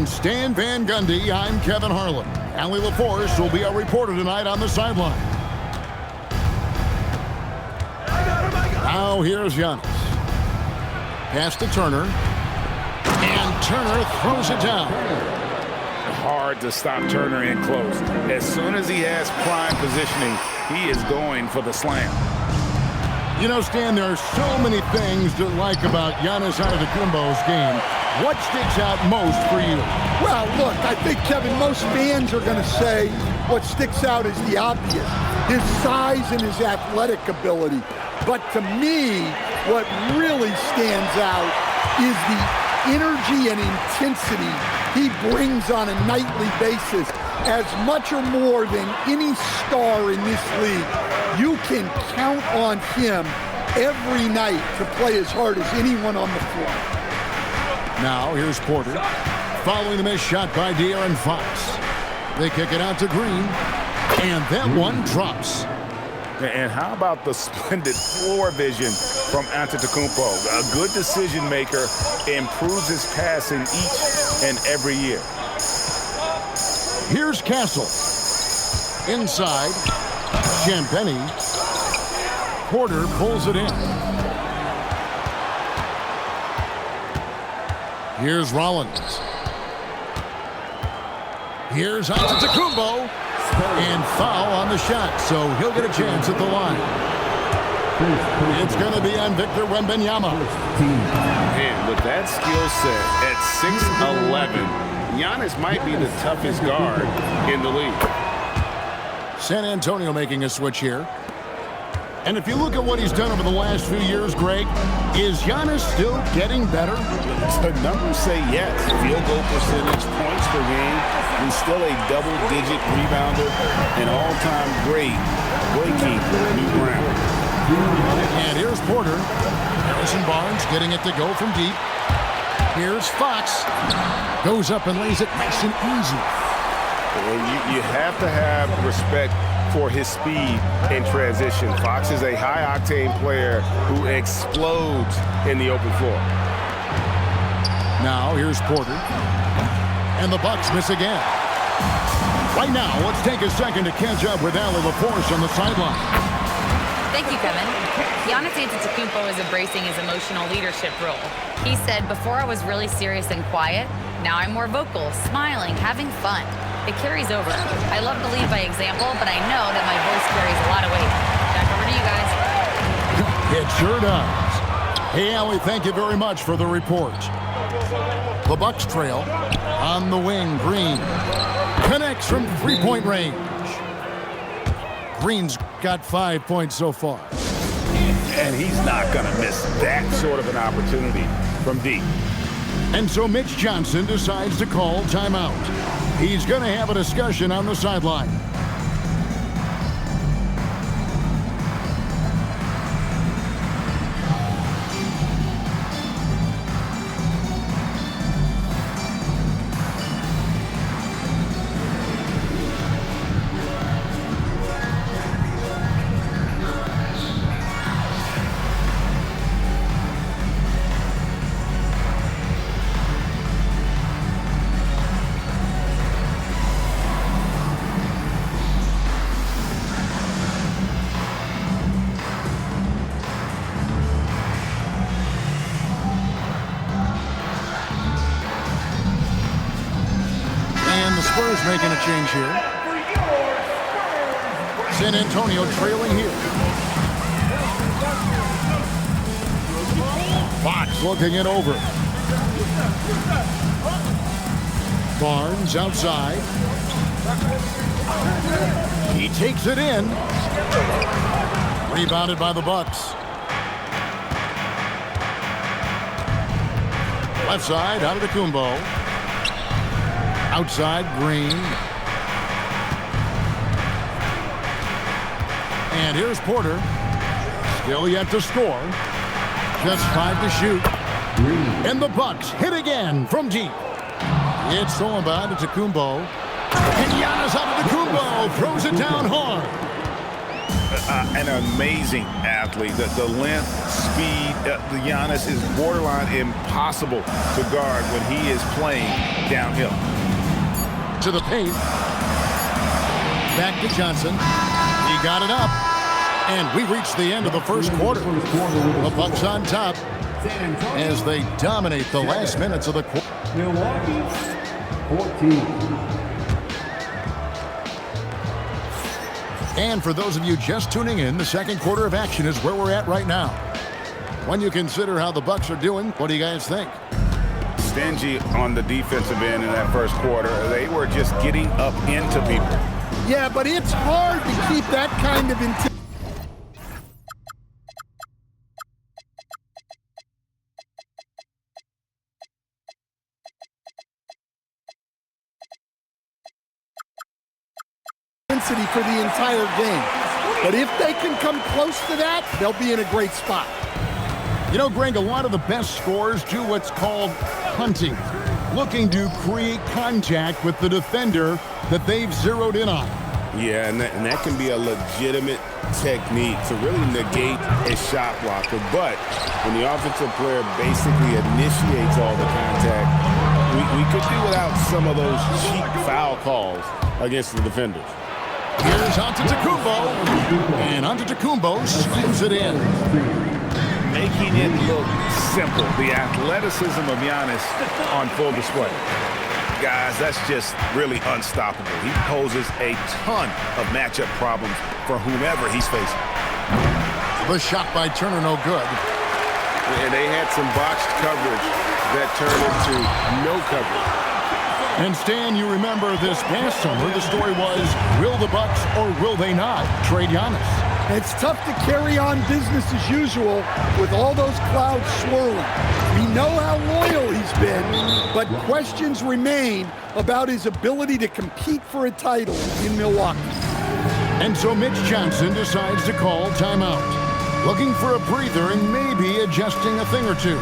From Stan Van Gundy, I'm Kevin Harlan. Allie LaForce will be our reporter tonight on the sideline. Now here's Giannis. Pass to Turner. And Turner throws it down. Hard to stop Turner in close. As soon as he has prime positioning, he is going for the slam. You know, Stan, there are so many things to like about Giannis Antetokounmpo's game. What sticks out most for you? Well, look, I think, Kevin, most fans are going to say what sticks out is the obvious, his size and his athletic ability. But to me, what really stands out is the energy and intensity he brings on a nightly basis. As much or more than any star in this league, you can count on him every night to play as hard as anyone on the floor. Now here's Porter. Following the missed shot by De'Aaron Fox. They kick it out to Green. And that one drops. And how about the splendid floor vision from Antetokounmpo? A good decision maker, improves his passing each and every year. Here's Castle. Inside. Champagny. Porter pulls it in. Here's Rollins. Here's Antetokounmpo. And foul on the shot, so he'll get a chance at the line. It's going to be on Victor Wembanyama. And with that skill set at 6'11", Giannis might be the toughest guard in the league. San Antonio making a switch here. And if you look at what he's done over the last few years, Greg, is Giannis still getting better? The numbers say yes. Field goal percentage, points per game. He's still a double-digit rebounder, an all-time great breaking new ground. And here's Porter. Harrison Barnes getting it to go from deep. Here's Fox. Goes up and lays it nice and easy. And you have to have respect for his speed in transition. Fox is a high-octane player who explodes in the open floor. Now here's Porter. And the Bucks miss again. Right now, let's take a second to catch up with Allie LaForce on the sideline. Thank you, Kevin. Giannis Antetokounmpo is embracing his emotional leadership role. He said, "Before I was really serious and quiet. Now I'm more vocal, smiling, having fun. It carries over. I love to lead by example, but I know that my voice carries a lot of weight." Back over to you guys. It sure does. Hey, Allie, thank you very much for the report. The Bucks trail. On the wing, Green. Connects from three-point range. Green's got 5 points so far. And he's not going to miss that sort of an opportunity from deep. And so Mitch Johnson decides to call timeout. He's going to have a discussion on the sideline. Spurs making a change here. San Antonio trailing here. Fox looking it over. Barnes outside. He takes it in. Rebounded by the Bucks. Left side, Antetokounmpo. Outside, Green. And here's Porter. Still yet to score. Just 5 to shoot. And the Bucks hit again from deep. It's stolen by Antetokounmpo. And Giannis Antetokounmpo throws it down hard. An amazing athlete. The length, speed, the Giannis is borderline impossible to guard when he is playing downhill. To the paint. Back to Johnson. He got it up. And we reached the end of the first quarter. The Bucks on top as they dominate the last minutes of the quarter. Milwaukee, 14. And for those of you just tuning in, the second quarter of action is where we're at right now. When you consider how the Bucks are doing, what do you guys think? Stingy on the defensive end in that first quarter. They were just getting up into people. Yeah, but it's hard to keep that kind of intensity for the entire game. But if they can come close to that, they'll be in a great spot. You know, Greg, a lot of the best scorers do what's called hunting, looking to create contact with the defender that they've zeroed in on. Yeah, and that can be a legitimate technique to really negate a shot blocker. But when the offensive player basically initiates all the contact, we could do without some of those cheap foul calls against the defenders. Here's Antetokounmpo, and Antetokounmpo slams it in. Making it look simple. The athleticism of Giannis on full display. Guys, that's just really unstoppable. He poses a ton of matchup problems for whomever he's facing. The shot by Turner, no good. And they had some botched coverage that turned into no coverage. And Stan, you remember this past summer, the story was, will the Bucks or will they not trade Giannis? It's tough to carry on business as usual with all those clouds swirling. We know how loyal he's been, but questions remain about his ability to compete for a title in Milwaukee. And so Mitch Johnson decides to call timeout, looking for a breather and maybe adjusting a thing or two.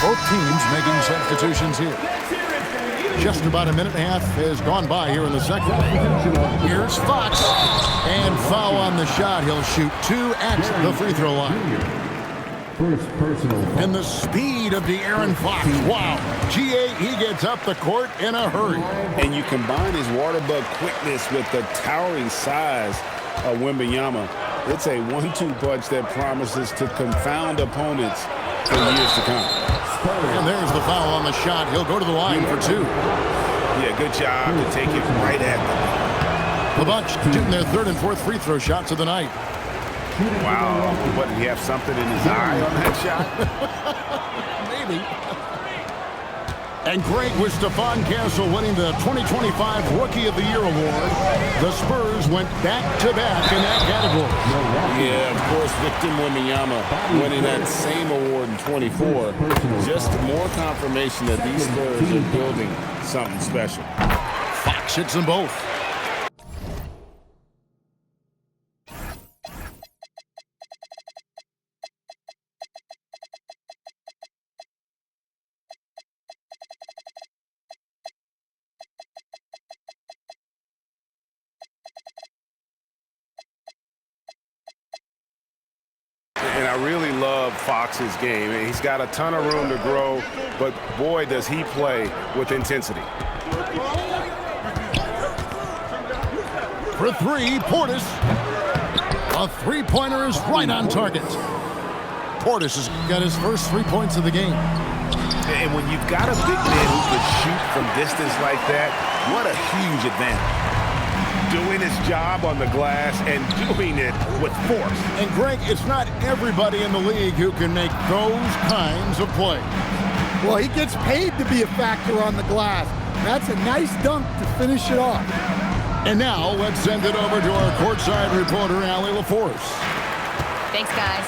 Both teams making substitutions here. Just about a minute and a half has gone by here in the second. Here's Fox, and foul on the shot. He'll shoot two at the free throw line. First personal. And the speed of De'Aaron Fox. Wow. GA, he gets up the court in a hurry. And you combine his water bug quickness with the towering size of Wemby. It's a 1-2 punch that promises to confound opponents for years to come. And there's the foul on the shot. He'll go to the line for two. Yeah, good job to take it right at them. The Bucks shooting their third and fourth free throw shots of the night. Wow. What, did he have something in his eye on that shot? Maybe. And Greg, with Stephon Castle winning the 2025 Rookie of the Year award, the Spurs went back-to-back in that category. Yeah, of course, Victor Wembanyama winning that same award in 24. Just more confirmation that these Spurs are building something special. Fox hits them both. And I really love Fox's game. He's got a ton of room to grow, but boy, does he play with intensity. For three, Portis. A three-pointer is right on target. Portis has got his first 3 points of the game. And when you've got a big man who can shoot from distance like that, what a huge advantage. Doing his job on the glass and doing it with force. And Greg, it's not everybody in the league who can make those kinds of plays. Well, he gets paid to be a factor on the glass. That's a nice dunk to finish it off. And now let's send it over to our courtside reporter, Allie LaForce. Thanks, guys.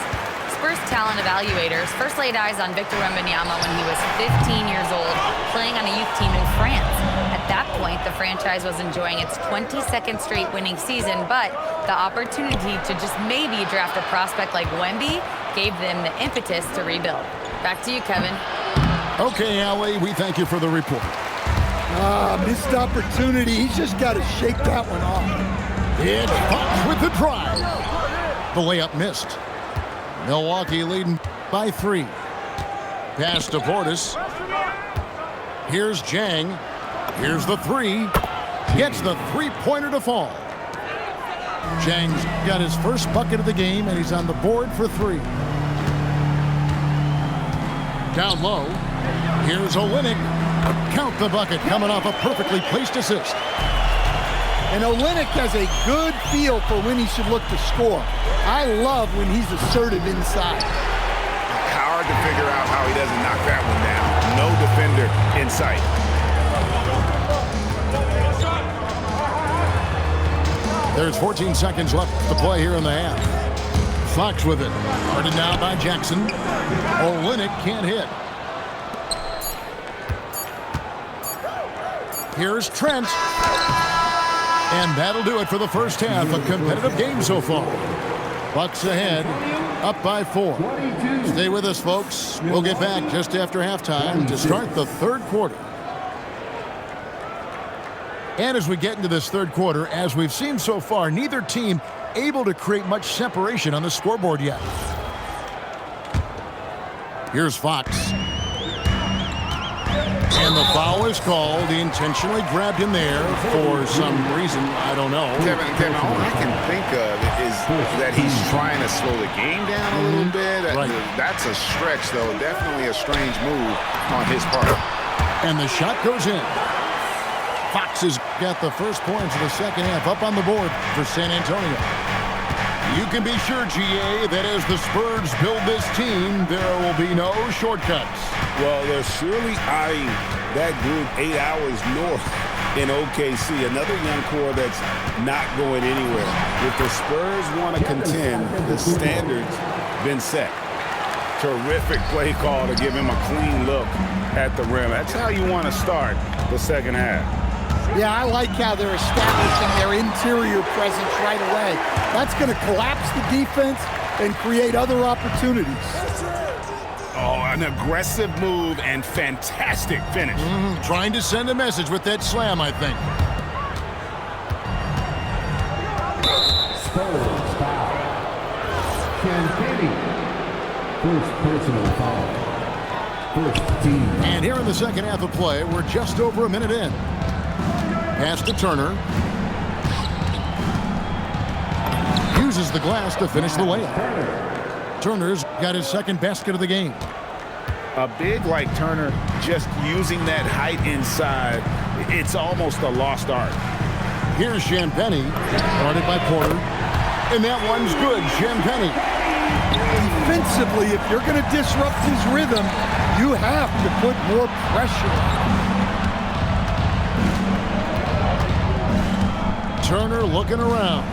Spurs talent evaluators first laid eyes on Victor Wembanyama when he was 15 years old, playing on a youth team in France. At that point, the franchise was enjoying its 22nd straight winning season, but the opportunity to just maybe draft a prospect like Wemby gave them the impetus to rebuild. Back to you, Kevin. Okay, Allie, we thank you for the report. Missed opportunity. He's just got to shake that one off. It's Fox with the drive. The layup missed. Milwaukee leading by 3. Pass to Portis. Here's Jang. Here's the 3. Gets the three-pointer to fall. Jang's got his first bucket of the game, and he's on the board for 3. Down low. Here's Olynyk. Count the bucket, coming off a perfectly placed assist. And Olynyk has a good feel for when he should look to score. I love when he's assertive inside. Hard to figure out how he doesn't knock that one down. No defender in sight. There's 14 seconds left to play here in the half. Fox with it. Guarded now by Jackson. Olynyk can't hit. Here's Trent. And that'll do it for the first half. A competitive game so far. Bucks ahead, up by 4. Stay with us, folks. We'll get back just after halftime to start the third quarter. And as we get into this third quarter, as we've seen so far, neither team able to create much separation on the scoreboard yet. Here's Fox. And the foul is called. He intentionally grabbed him there for some reason. I don't know. Kevin, all I can think of is that he's trying to slow the game down a little bit. Right. That's a stretch, though. Definitely a strange move on his part. And the shot goes in. Fox has got the first points of the second half up on the board for San Antonio. You can be sure, GA, that as the Spurs build this team, there will be no shortcuts. Well, they're surely eyeing that group 8 hours north in OKC. Another young core that's not going anywhere. If the Spurs want to contend, the standard's been set. Terrific play call to give him a clean look at the rim. That's how you want to start the second half. Yeah, I like how they're establishing their interior presence right away. That's going to collapse the defense and create other opportunities. Oh, an aggressive move and fantastic finish. Trying to send a message with that slam, I think. Spurs foul. Champagny. First personal foul. First team. And here in the second half of play, we're just over a minute in. Pass to Turner. Uses the glass to finish the layup. Turner's got his second basket of the game. A big like Turner, just using that height inside, it's almost a lost art. Here's Champagny, guarded by Porter. And that one's good, Champagny. Defensively, if you're going to disrupt his rhythm, you have to put more pressure on him. Turner looking around.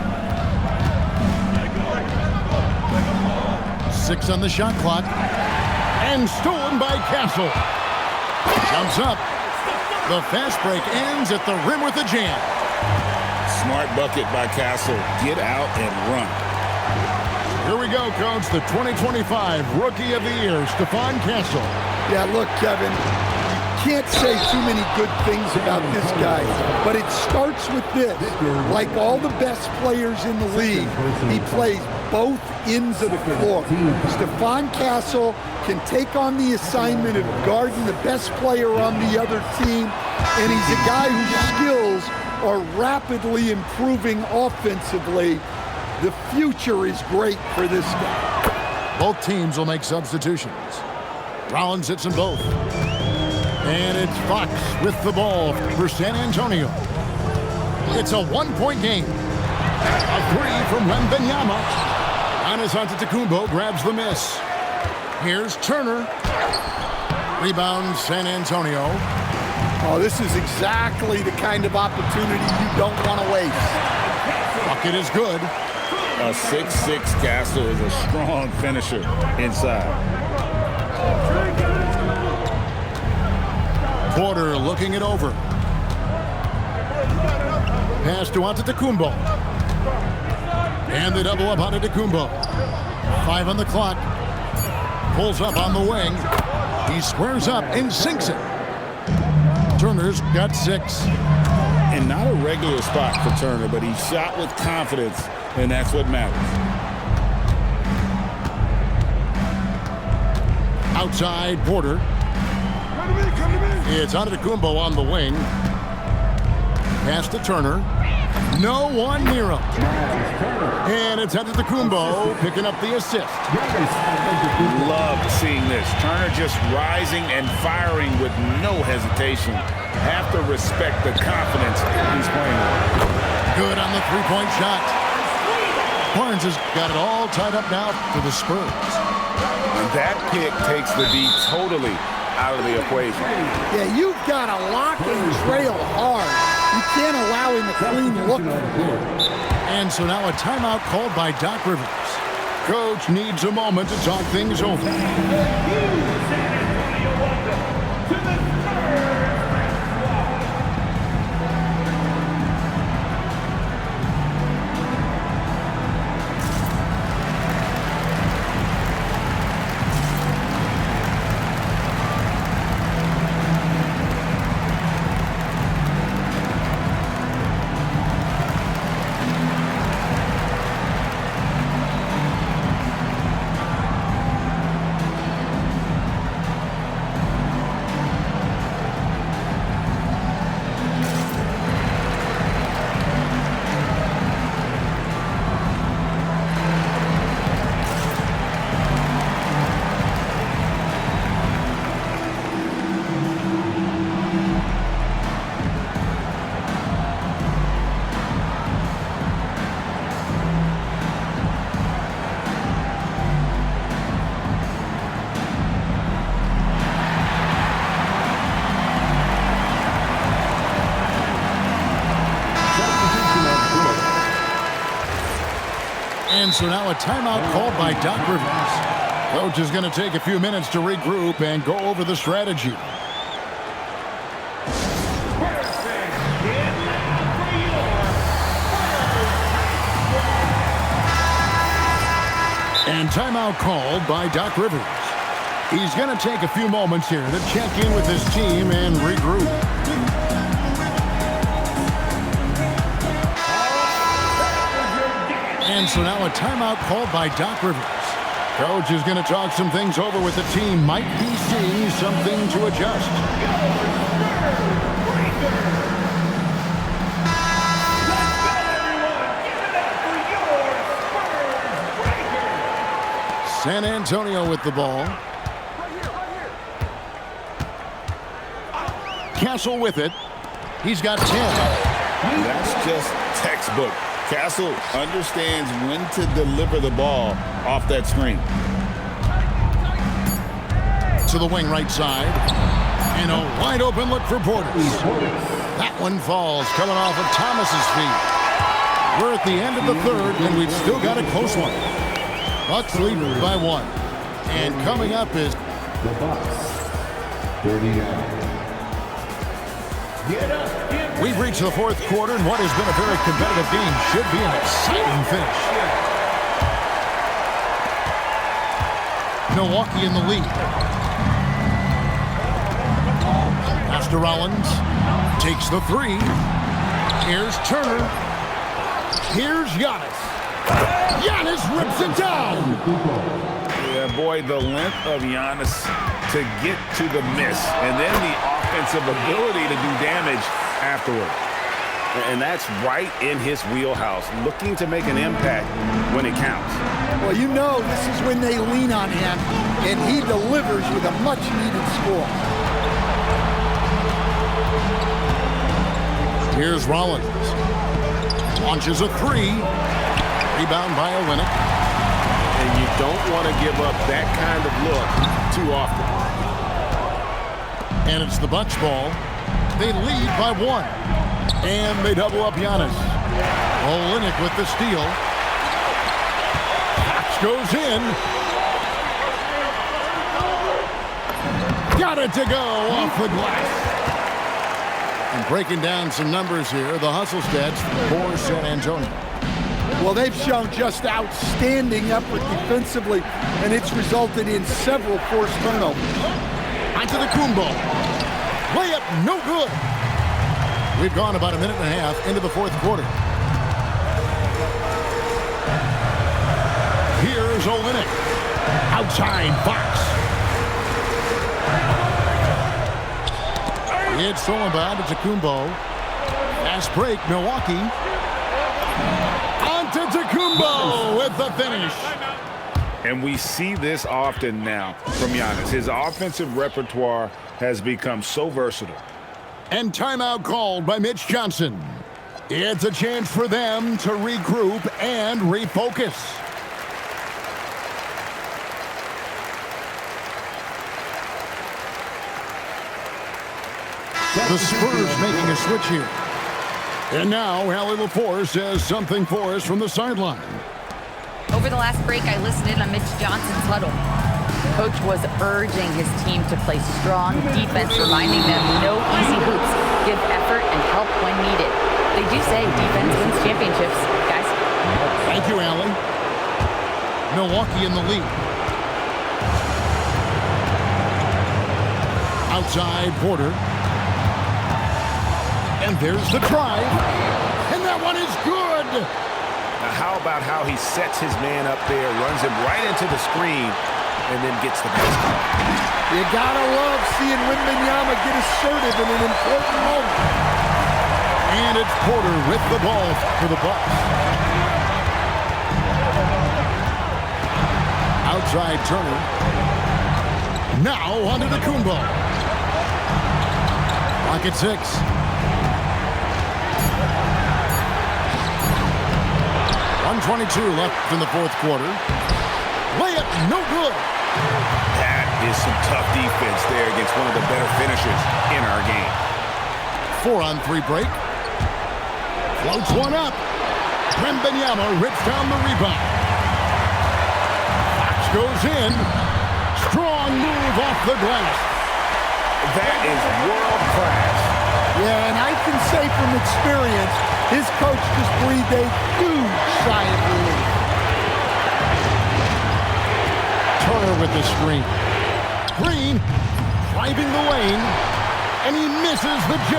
6 on the shot clock. And stolen by Castle. Jumps up. The fast break ends at the rim with a jam. Smart bucket by Castle. Get out and run. Here we go, Coach. The 2025 Rookie of the Year, Stephon Castle. Yeah, look, Kevin, you can't say too many good things about this guy, but it starts with this. Like all the best players in the league, he plays both ends of the floor. Stephon Castle can take on the assignment of guarding the best player on the other team, and he's a guy whose skills are rapidly improving offensively. The future is great for this guy. Both teams will make substitutions. Rollins hits them both. And it's Fox with the ball for San Antonio. It's a one-point game. A 3 from Wembanyama. Giannis Antetokounmpo grabs the miss. Here's Turner. Rebound San Antonio. Oh, this is exactly the kind of opportunity you don't want to waste. Bucket is good. A 6'6" Castle is a strong finisher inside. Porter looking it over. Pass to Antetokounmpo. And they double up Antetokounmpo. 5 on the clock. Pulls up on the wing. He squares up and sinks it. Turner's got 6. And not a regular spot for Turner, but he shot with confidence, and that's what matters. Outside, Porter. It's Antetokounmpo on the wing. Pass to Turner. No one near him. And it's Antetokounmpo picking up the assist. Love seeing this. Turner just rising and firing with no hesitation. Have to respect the confidence he's playing with. Good on the three-point shot. Barnes has got it all tied up now for the Spurs. And that pick takes the D totally out of the equation. Yeah, you've got to lock and trail hard. You can't allow him a clean look. And so now a timeout called by Doc Rivers. Coach needs a moment to talk things over. And so now a timeout called by Doc Rivers. Coach is going to take a few minutes to regroup and go over the strategy. And timeout called by Doc Rivers. He's going to take a few moments here to check in with his team and regroup. And so now a timeout called by Doc Rivers. Coach is going to talk some things over with the team. Might be seeing something to adjust. San Antonio with the ball. Castle with it. He's got 10. That's just textbook. Castle understands when to deliver the ball off that screen. To the wing right side. And a wide open look for Porter. That one falls coming off of Thomas's feet. We're at the end of the third, and we've still got a close one. Bucks lead by 1. And coming up is The Bucks. 39. we've reached the fourth quarter, and what has been a very competitive game should be an exciting finish. Milwaukee in the lead. Pass to Rollins. Takes the 3. Here's Turner. Here's Giannis. Giannis rips it down. Yeah, boy, the length of Giannis to get to the miss, and then the offensive ability to do damage afterward. And that's right in his wheelhouse, looking to make an impact when it counts. Well, you know this is when they lean on him, and he delivers with a much-needed score. Here's Rollins. Launches a 3. Rebound by Olynyk. And you don't want to give up that kind of look too often. And it's the Bucks ball. They lead by 1. And they double up Giannis. Olynyk with the steal. Fox goes in. Got it to go off the glass. And breaking down some numbers here, the hustle stats for San Antonio. Well, they've shown just outstanding effort defensively, and it's resulted in several forced turnovers. Onto the Kumbo. Layup, no good. We've gone about a minute and a half into the fourth quarter. Here's Olynyk. Outside Fox. It's thrown by to Kumbo. Fast break, Milwaukee. Onto Kumbo with the finish. And we see this often now from Giannis. His offensive repertoire has become so versatile. And timeout called by Mitch Johnson. It's a chance for them to regroup and refocus. The Spurs making a switch here. And now Allie LaForce says something for us from the sideline. Over the last break, I listened in on Mitch Johnson's huddle. Coach was urging his team to play strong defense, reminding them no easy hoops, give effort and help when needed. They do say defense wins championships, guys. Thank you, Allie. Milwaukee in the lead. Outside Porter. And there's the drive. And that one is good. Now, how about how he sets his man up there, runs him right into the screen, and then gets the basket. You gotta love seeing Wemby get assertive in an important moment. And it's Porter with the ball for the Bucks. Outside Turner. Now onto the Kumbo. Clock at 6. 1:22 left in the fourth quarter. Layup, no good. That is some tough defense there against one of the better finishers in our game. 4-on-3 break. Floats one up. Wemby rips down the rebound. Fox goes in. Strong move off the glass. That is world class. Yeah, and I can say from experience, his coach just breathed a huge sigh of relief. Turner with the screen. Green driving the lane, and he misses the J.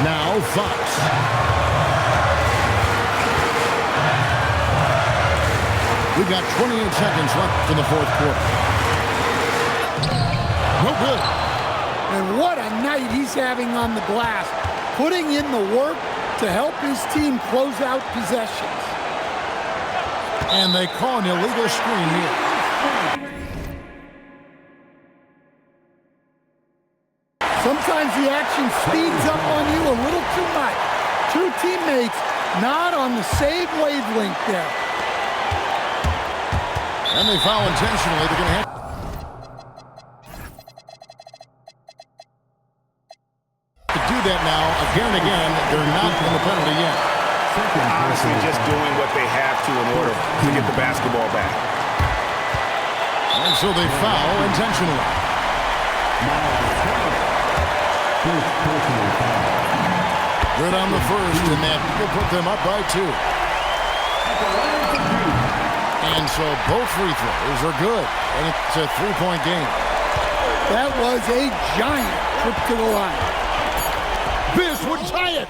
Now Fox. We've got 28 seconds left in the fourth quarter. No good. And what a night he's having on the glass, putting in the work to help his team close out possessions. And they call an illegal screen here. Sometimes the action speeds up on you a little too much. Two teammates not on the same wavelength there. And they foul intentionally. They're going to have to do that now again and again. They're not in the penalty yet. Honestly, just doing what they have to in order to get the basketball back. And so they foul intentionally. Good on the first, and that will put them up by 2. And so both free throws are good, and it's a 3-point game. That was a giant trip to the line. This would tie it.